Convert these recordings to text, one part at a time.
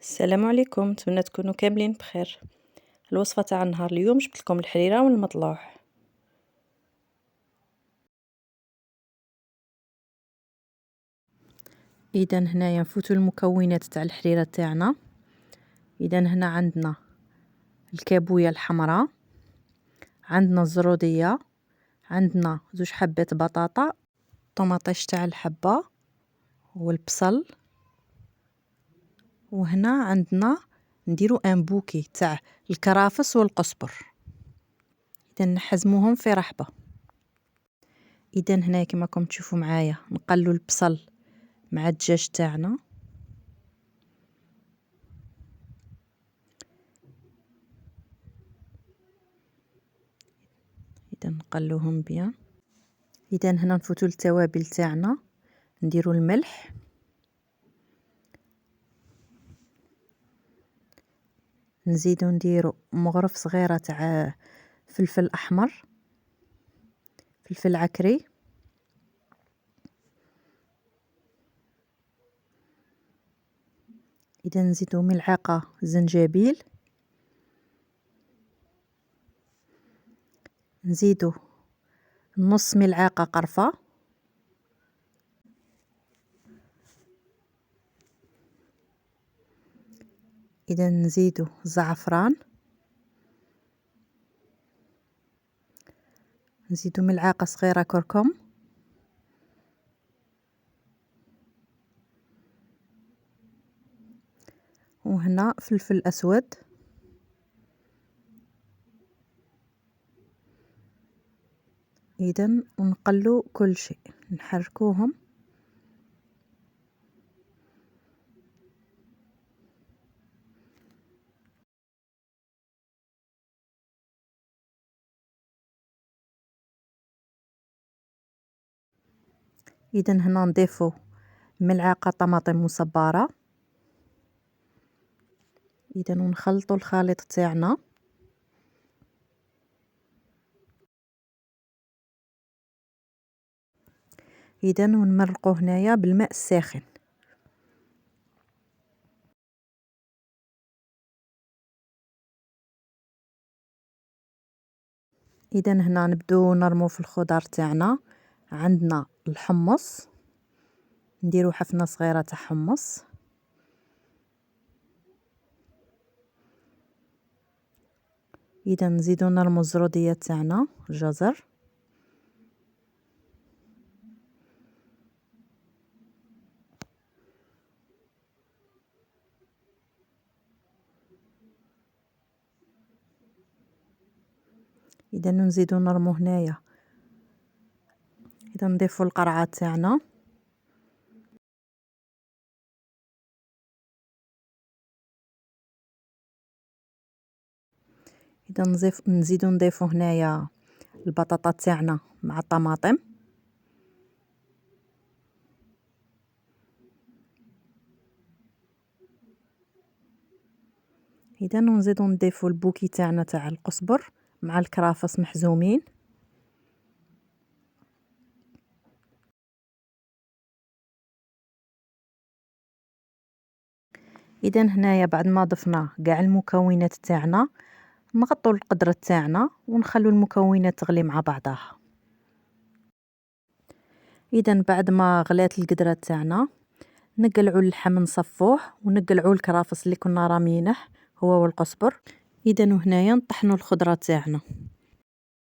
السلام عليكم، نتمنى تكونوا كاملين بخير. الوصفة تاع نهار اليوم جبت لكم الحريرة والمطلوح. اذا هنايا نفوتوا المكونات تاع الحريرة تاعنا. اذا هنا عندنا الكابوية الحمراء، عندنا الزرودية، عندنا 2 حبات بطاطا، طماطيش تاع الحبة والبصل، وهنا عندنا نديرو ان بوكي تاع الكرافس والقزبر. اذا نحزموهم في رحبة. اذا هنا كما راكم تشوفوا معايا نقلوا البصل مع الدجاج تاعنا. اذا نقلوهم بيان. اذا هنا نفوتوا التوابل تاعنا، نديروا الملح، نزيدو نديروا مغرف صغيره تاع فلفل احمر، فلفل عكري، اذا نزيدو ملعقه زنجبيل، نزيدو نص ملعقه قرفه، اذا نزيدو زعفران، نزيدو ملعقه صغيره كركم، وهنا فلفل اسود، اذا ونقلو كل شيء نحركوهم. اذا هنا نضيفو ملعقه طماطم مصبره، اذا نخلطوا الخليط تاعنا. اذا ونمرقوه هنايا بالماء الساخن. اذا هنا نبدو نرمو في الخضار تاعنا. عندنا الحمص، نديرو حفنه صغيره تاع حمص، اذا نزيدو نرمو الزروديه تاعنا، الجزر، اذا نزيدو نرمو هنايا. اذا نضيفو القرعه تاعنا، اذا نزيدو نضيفو هنايا البطاطا تاعنا مع الطماطم، اذا نزيدو نضيفو البوكي تاعنا تاع القزبر مع الكرافس محزومين. اذا هنايا بعد ما ضفنا كاع المكونات تاعنا، نغطوا القدرة تاعنا ونخلو المكونات تغلي مع بعضها. اذا بعد ما غلات القدرة تاعنا، نقلعوا اللحم نصفوه، ونقلعوا الكرافس اللي كنا رامينه هو والقزبر. اذا وهنايا نطحنوا الخضرة تاعنا.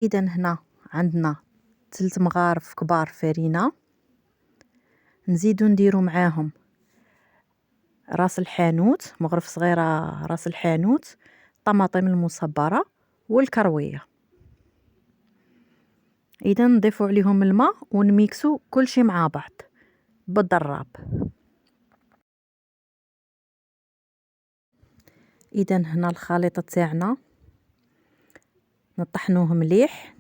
اذا هنا عندنا 3 مغارف كبار فرينة، نزيدو نديرو معاهم راس الحانوت، مغرف صغيرة راس الحانوت، الطماطم المصبرة والكروية. اذا نضيفو عليهم الماء ونميكسو كل شيء مع بعض بالضراب. اذا هنا الخليط تاعنا نطحنوه مليح.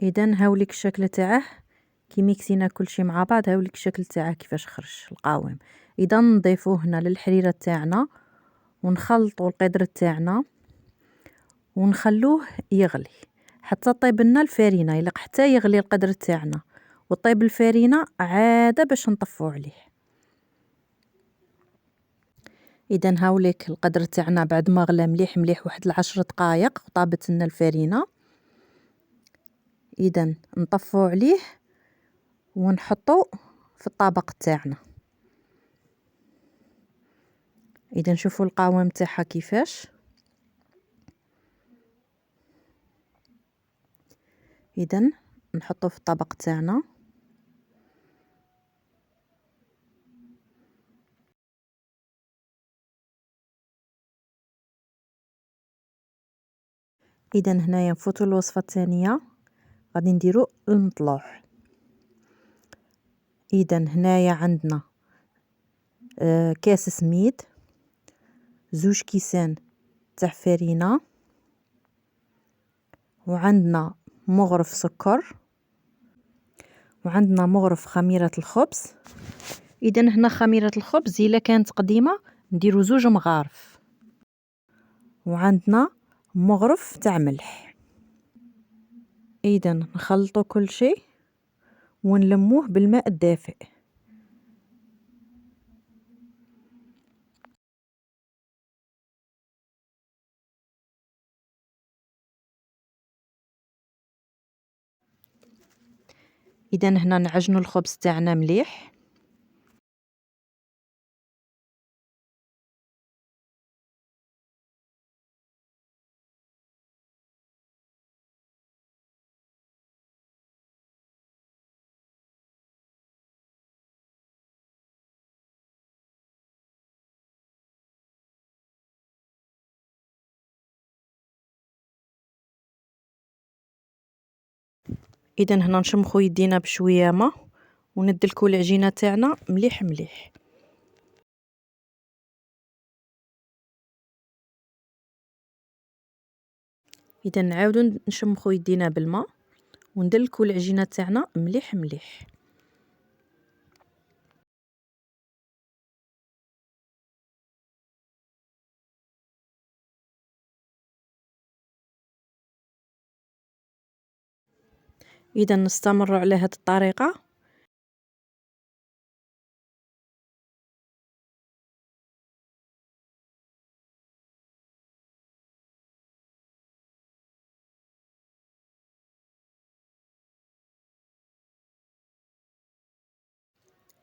اذا هاوليك الشكل تاعه كي ميكسينا كل شيء مع بعض، هاوليك الشكل تاعه كيفاش خرج القوام. اذا نضيفوه هنا للحريرة تاعنا ونخلطوا القدر تاعنا ونخلوه يغلي حتى طيب لنا الفرينة. يلق حتى يغلي القدر تاعنا وطيب الفرينة عادة باش نطفو عليه. اذا هاوليك القدر تاعنا بعد ما غلى مليح مليح واحد 10 دقائق وطابت لنا الفرينه. اذا نطفو عليه ونحطو في الطبق تاعنا. اذا نشوفوا القوام تاعها كيفاش. اذا نحطو في الطبق تاعنا. اذا هنايا نفوتوا الوصفه الثانيه. غادي نديرو المطلوح. اذا هنايا عندنا كاس سميد، 2 كيسان تاع فرينه، وعندنا مغرف سكر، وعندنا مغرف خميره الخبز. اذا هنا خميره الخبز الا كانت قديمه نديرو 2 مغارف، وعندنا مغرف تاع ملح. اذا نخلطوا كل شيء ونلموه بالماء الدافئ. اذا هنا نعجنوا الخبز تاعنا مليح. اذا هنا نشمخو يدينا بشويه ما وندلكو العجينه تاعنا مليح مليح. اذا نعاودو نشمخو يدينا بالماء وندلكو العجينه تاعنا مليح مليح. اذا نستمر على هذه الطريقه.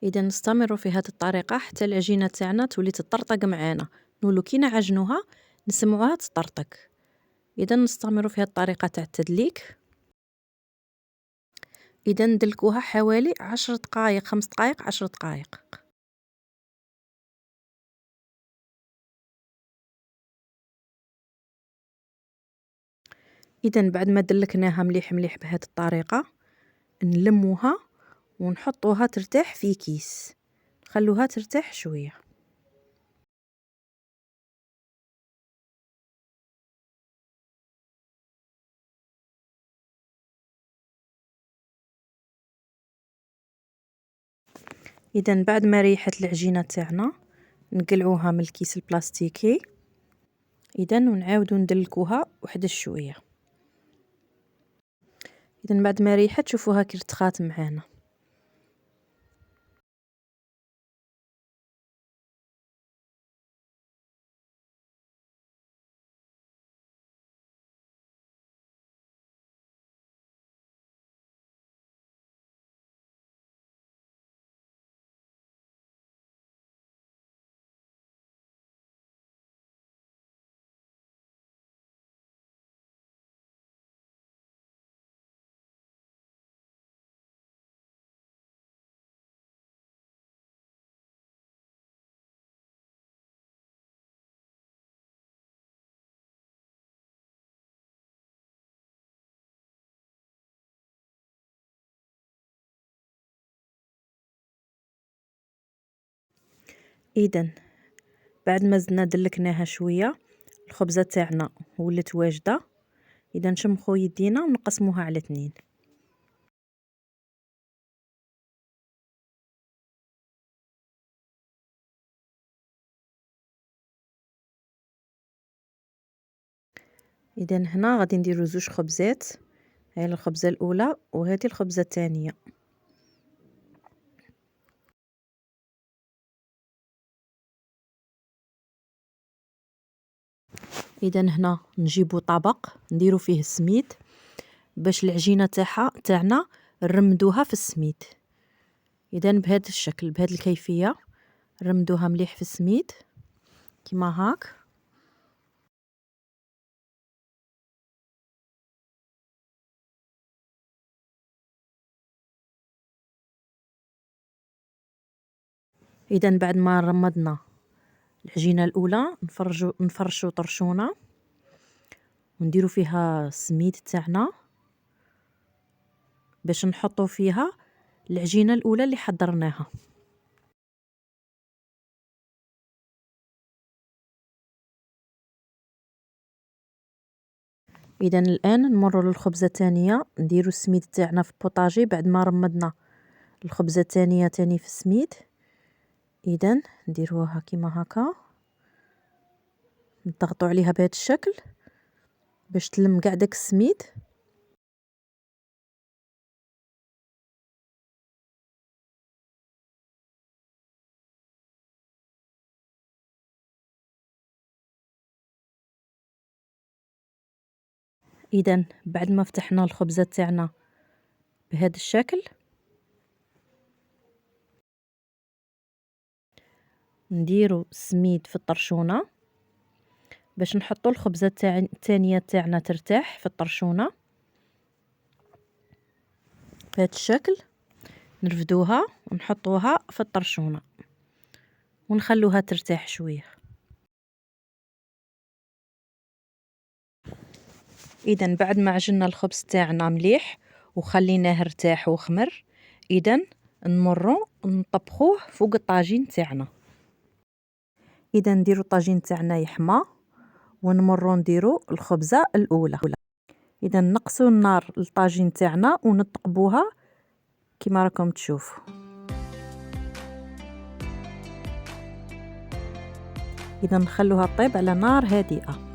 اذا نستمر في هذه الطريقه حتى العجينه تاعنا تولي تطرطق معانا. نولو كي نعجنوها نسمعوها تطرطق. اذا نستمر في هذه الطريقه تاع التدليك. اذا ندلكوها حوالي 10 دقائق 5 دقائق 10 دقائق. اذا بعد ما دلكناها مليح مليح بهذه الطريقه نلموها ونحطوها ترتاح في كيس، نخلوها ترتاح شويه. اذا بعد ما ريحت العجينه تاعنا نقلعوها من الكيس البلاستيكي. اذا ونعاودو ندلكوها واحد شويه. اذا بعد ما ريحت شوفوها كي ارتخات معانا. اذا بعد ما زدنا دلكناها شويه الخبزه تاعنا ولات واجده. اذا نشمخو يدينا ونقسموها على 2. اذا هنا غادي نديرو 2 خبزات. هاي الخبزه الاولى وهذه الخبزه الثانيه. اذا هنا نجيبو طبق نديرو فيه السميد باش العجينه تاعنا نرمدوها في السميد. اذا بهذا الشكل بهذه الكيفيه نرمدوها مليح في السميد كيما هاك. اذا بعد ما رمدنا العجينه الاولى نفرشوا طرشونه ونديروا فيها السميد تاعنا باش نحطوا فيها العجينه الاولى اللي حضرناها. اذا الان نمروا للخبزه الثانيه نديروا السميد تاعنا في البوطاجي بعد ما رمدنا الخبزه الثانيه تاني في السميد. اذا نديروها كيما هكا نضغطوا عليها بهذا الشكل باش تلم قاع داك السميد. اذا بعد ما فتحنا الخبزه تاعنا بهذا الشكل نديروا السميد في الطرشونه باش نحطوا الخبزه الثانيه تاعنا ترتاح في الطرشونه بهذا الشكل. نرفدوها ونحطوها في الطرشونه ونخلوها ترتاح شويه. اذا بعد ما عجننا الخبز تاعنا مليح وخليناه ارتاح وخمر اذا نمروا نطبخوه فوق الطاجين تاعنا. اذا نديروا الطاجين تاعنا يحمى ونمروا نديروا الخبزه الاولى. اذا نقصوا النار للطاجين تاعنا ونطقبوها كما راكم تشوفوا. اذا نخلوها طيب على نار هادئه.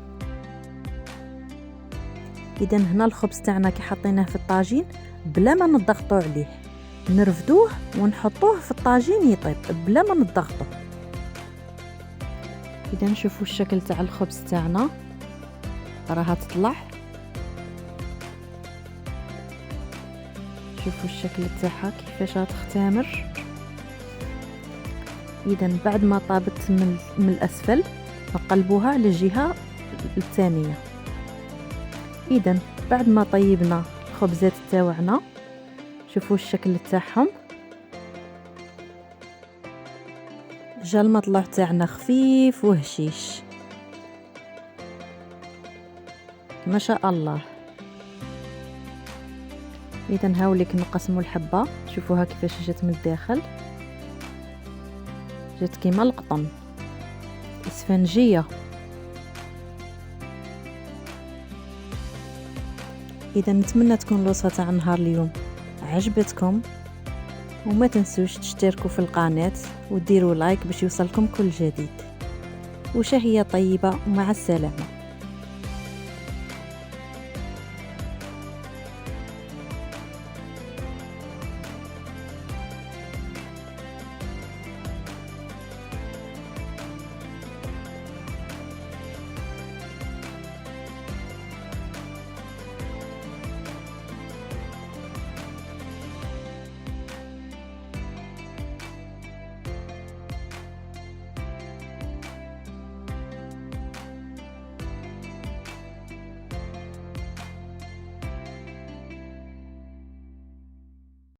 اذا هنا الخبز تاعنا كي حطيناه في الطاجين بلا ما نضغطوا عليه نرفدوه ونحطوه في الطاجين يطيب بلا ما نضغطوا. اذا نشوفوا الشكل تاع الخبز تاعنا راها تطلع. شوفوا الشكل تاعها كيفاش تختمر. اذا بعد ما طابت من الاسفل نقلبوها للجهه الثانيه. اذا بعد ما طيبنا الخبزات تاوعنا شوفوا الشكل تاعهم جا المطلوع تاعنا خفيف وهشيش ما شاء الله. اذا هاوليك نقسموا الحبه شوفوها كيفاش جات من الداخل جات كيما القطن اسفنجيه. اذا نتمنى تكون الوصفه تاع نهار اليوم عجبتكم وما تنسوش تشتركوا في القناه وديروا لايك باش يوصلكم كل جديد. وشهيه طيبه ومع السلامه.